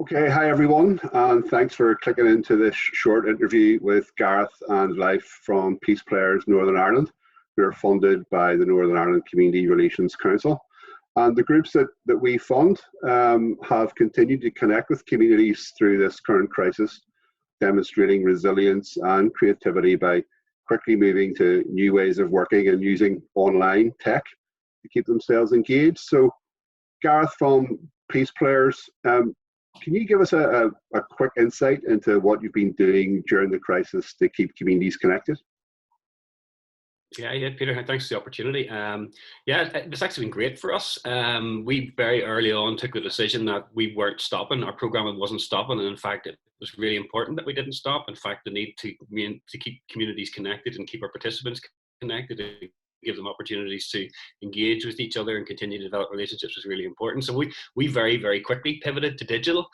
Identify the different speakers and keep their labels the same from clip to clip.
Speaker 1: Okay, hi everyone, and thanks for clicking into this short interview with Gareth and Life from PeacePlayers Northern Ireland. We're funded by the Northern Ireland Community Relations Council. And the groups that we fund have continued to connect with communities through this current crisis, demonstrating resilience and creativity by quickly moving to new ways of working and using online tech to keep themselves engaged. So, Gareth from PeacePlayers, can you give us a quick insight into what you've been doing during the crisis to keep communities connected?
Speaker 2: Yeah, Peter, thanks for the opportunity. Yeah, it's actually been great for us. We very early on took the decision that we weren't stopping. Our program wasn't stopping, and in fact, it was really important that we didn't stop. In fact, the need to keep communities connected and keep our participants connected and give them opportunities to engage with each other and continue to develop relationships was really important. So we very, very quickly pivoted to digital.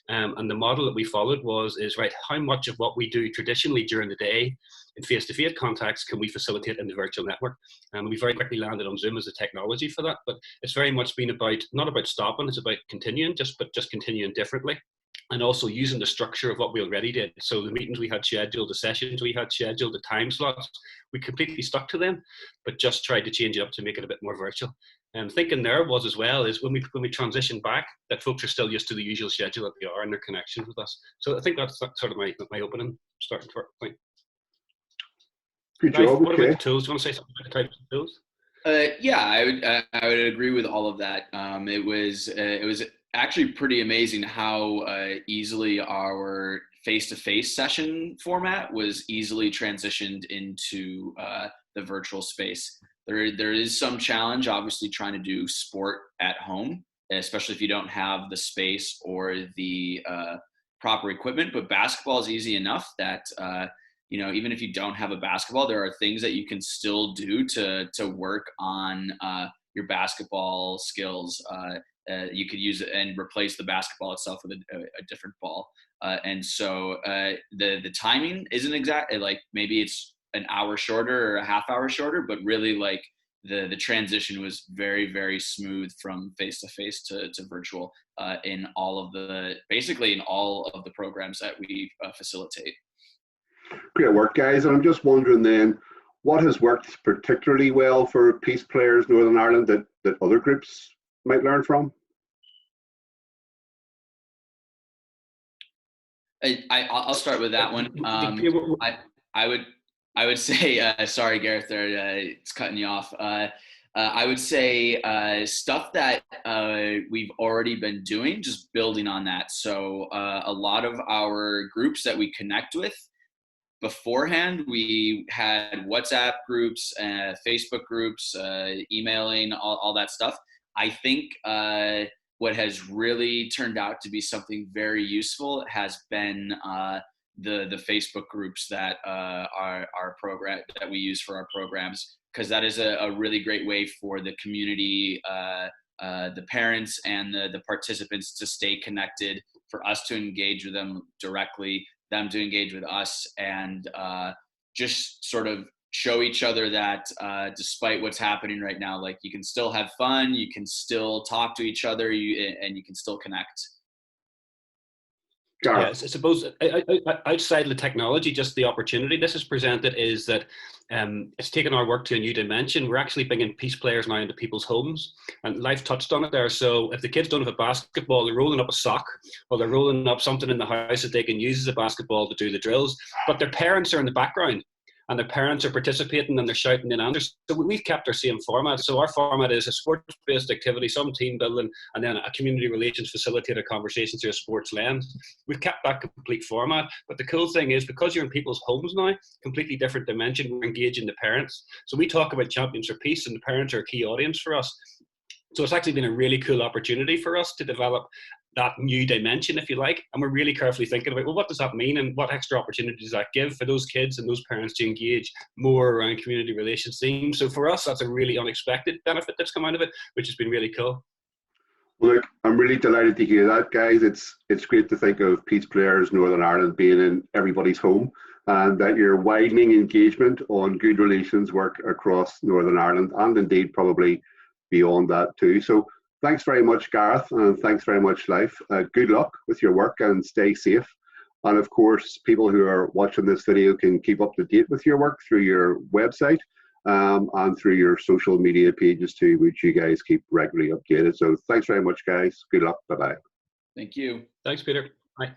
Speaker 2: And the model that we followed is right, how much of what we do traditionally during the day in face-to-face contacts can we facilitate in the virtual network? And we very quickly landed on Zoom as a technology for that. But it's very much been not about stopping, it's about continuing, but just continuing differently. And also using the structure of what we already did. So the meetings we had scheduled, the sessions we had scheduled, the time slots, we completely stuck to them, but just tried to change it up to make it a bit more virtual. And thinking there was as well is when we transition back, that folks are still used to the usual schedule that they are in their connections with us. So I think that's sort of my opening starting point.
Speaker 1: Good job.
Speaker 2: What about the tools? Do you want to say something about the types of tools?
Speaker 3: Yeah, I would agree with all of that. It was actually pretty amazing how easily our face-to-face session format was easily transitioned into the virtual space. There is some challenge, obviously, trying to do sport at home, especially if you don't have the space or the proper equipment. But basketball is easy enough that even if you don't have a basketball, there are things that you can still do to work on your basketball skills. You could use it and replace the basketball itself with a different ball. And so the timing isn't exact. Like maybe it's an hour shorter or a half hour shorter, but really like the transition was very, very smooth from face to face to virtual in all of the programs that we facilitate.
Speaker 1: Great work, guys. And I'm just wondering then, what has worked particularly well for PeacePlayers Northern Ireland that other groups might learn from?
Speaker 3: I'll start with that one. I would say, sorry, Gareth, it's cutting you off. I would say stuff that we've already been doing, just building on that. So a lot of our groups that we connect with beforehand, we had WhatsApp groups, Facebook groups, emailing, all that stuff. I think what has really turned out to be something very useful has been the Facebook groups that our program that we use for our programs, because that is a really great way for the community, the parents and the participants to stay connected, for us to engage with them directly, them to engage with us, and just sort of show each other that despite what's happening right now, like you can still have fun, you can still talk to each other, and you can still connect.
Speaker 2: Yes, I suppose outside of the technology, just the opportunity this has presented is that it's taken our work to a new dimension. We're actually bringing PeacePlayers now into people's homes, and Life touched on it there. So if the kids don't have a basketball, they're rolling up a sock, or they're rolling up something in the house that they can use as a basketball to do the drills, but their parents are in the background. And their parents are participating and they're shouting in answers. So we've kept our same format. So our format is a sports-based activity, some team building, and then a community relations facilitator conversation through a sports lens. We've kept that complete format. But the cool thing is, because you're in people's homes now, completely different dimension, we're engaging the parents. So we talk about Champions for Peace, and the parents are a key audience for us. So it's actually been a really cool opportunity for us to develop that new dimension, if you like, and we're really carefully thinking about, well, what does that mean, and what extra opportunities does that give for those kids and those parents to engage more around community relations themes. So for us, that's a really unexpected benefit that's come out of it, which has been really cool.
Speaker 1: Well, look, I'm really delighted to hear that, guys. It's great to think of PeacePlayers Northern Ireland being in everybody's home, and that you're widening engagement on good relations work across Northern Ireland, and indeed probably beyond that too. So thanks very much, Gareth, and thanks very much, Life. Good luck with your work and stay safe. And of course, people who are watching this video can keep up to date with your work through your website and through your social media pages too, which you guys keep regularly updated. So thanks very much, guys. Good luck. Bye-bye.
Speaker 3: Thank you.
Speaker 2: Thanks, Peter. Bye.